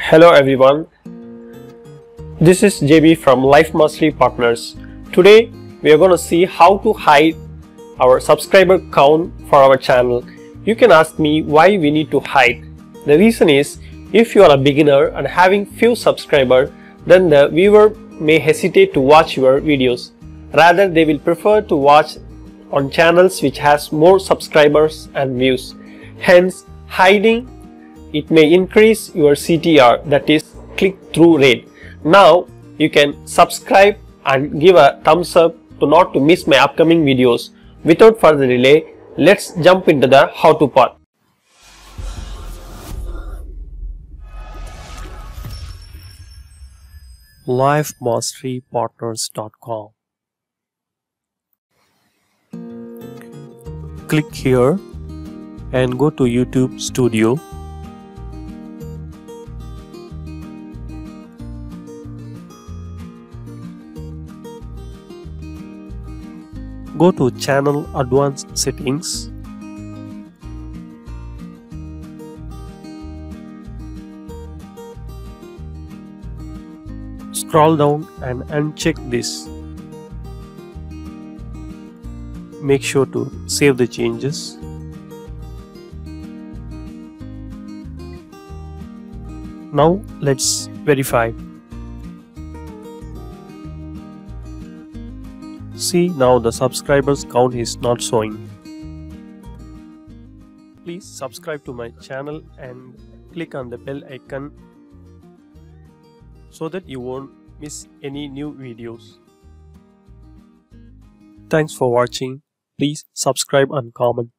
Hello everyone, this is JB from Life Mastery Partners. Today we are going to see how to hide our subscriber count for our channel. You can ask me why we need to hide. The reason is, if you are a beginner and having few subscribers, then the viewer may hesitate to watch your videos. Rather, they will prefer to watch on channels which has more subscribers and views. Hence, hiding it may increase your CTR, that is click-through rate. Now you can subscribe and give a thumbs up to not to miss my upcoming videos. Without further delay, let's jump into the how-to part. LifeMasteryPartners.com. Click here and go to YouTube Studio. Go to Channel Advanced Settings. Scroll down and uncheck this. Make sure to save the changes. Now let's verify. See, now the subscribers count is not showing. Please subscribe to my channel and click on the bell icon so that you won't miss any new videos. Thanks for watching. Please subscribe and comment.